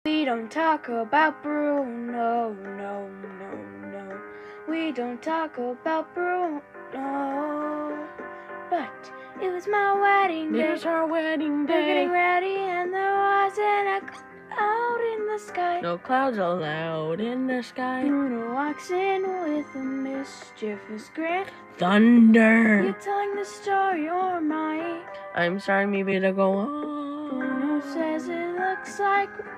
We don't talk about Bruno, no. We don't talk about Bruno. But it was my wedding day. It was our wedding We're getting day. ready and there wasn't a cloud in the sky. No clouds allowed in the sky. Bruno walks in with a mischievous grin. Thunder. You telling the story or mine? I'm sorry, maybe to go on. Bruno says it looks like rain.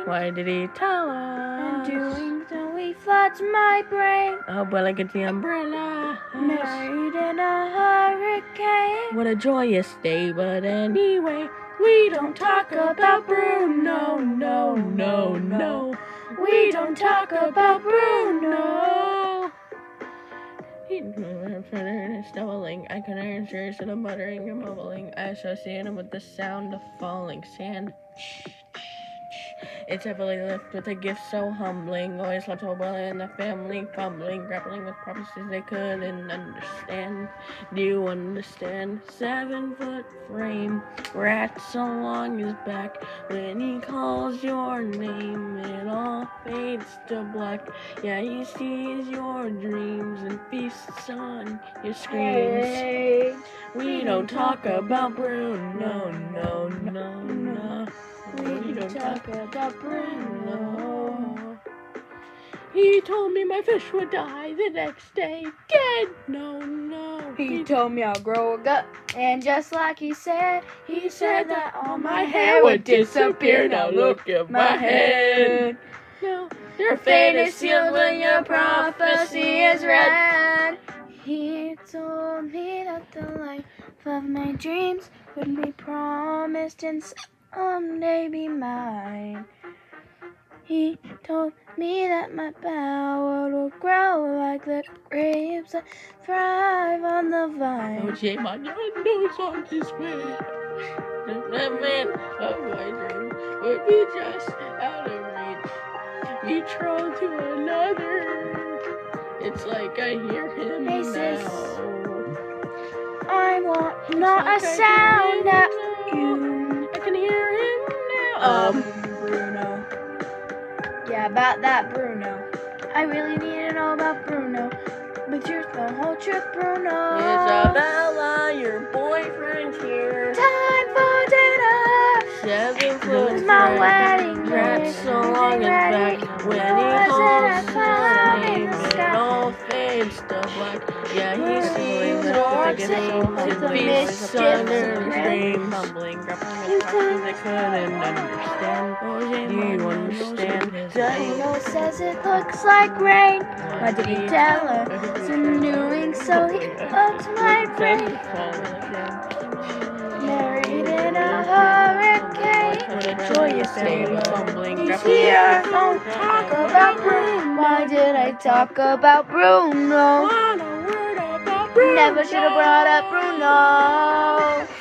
Why did he tell us? And doing so he floods my brain. Oh, well, I get the umbrella. Married in a hurricane. What a joyous day, but anyway, we don't talk about Bruno, no. We don't talk about Bruno. Stumbling, I can answer instead of muttering and mumbling. I associate him with the sound of falling sand. It's heavily lifted with a gift so humbling. Always left a well in the family, fumbling, grappling with promises they couldn't understand. Do you understand? 7-foot frame, rats along his back. When he calls your name, it all fades to black. Yeah, he sees your dreams and feasts on your screams. Hey, We don't talk about Bruno, no. we don't talk about Bruno. He told me my fish would die the next day. Dead, no. He told me I'll grow a gut, and just like he said that all my hair would disappear. Now look at my head. No, Your fate is sealed when your prophecy is read. He told me that the life of my dreams would be promised and someday be mine. He told me that my power will grow like the grapes that thrive on the vine. Oh, J. Mañano's on his way. The man of my dreams would be just out of reach. Betrothed to another. It's like I hear him Hey, now. sis. I want not a sound at you. I can hear him now. Bruno. Yeah, about that Bruno. I really need to know about Bruno. But here's the whole truth, Bruno. Isabella, your boyfriend's here. Time for dinner. 7-foot It's my frame, wedding day. rats so long his back. When he calls your name, it all fades to black. Yeah, he's seeing the beasts under the frame, mumbling, grappling with questions they couldn't understand. Do you understand? Bruno says it looks like rain. Why did he tell her? So in doing so, he floods my brain. Married in a hurricane. What a joyous day, fumbling, He's grappling. here, don't talk about Bruno. Why did I talk about Bruno? Not a word about Bruno. Never should have brought up Bruno.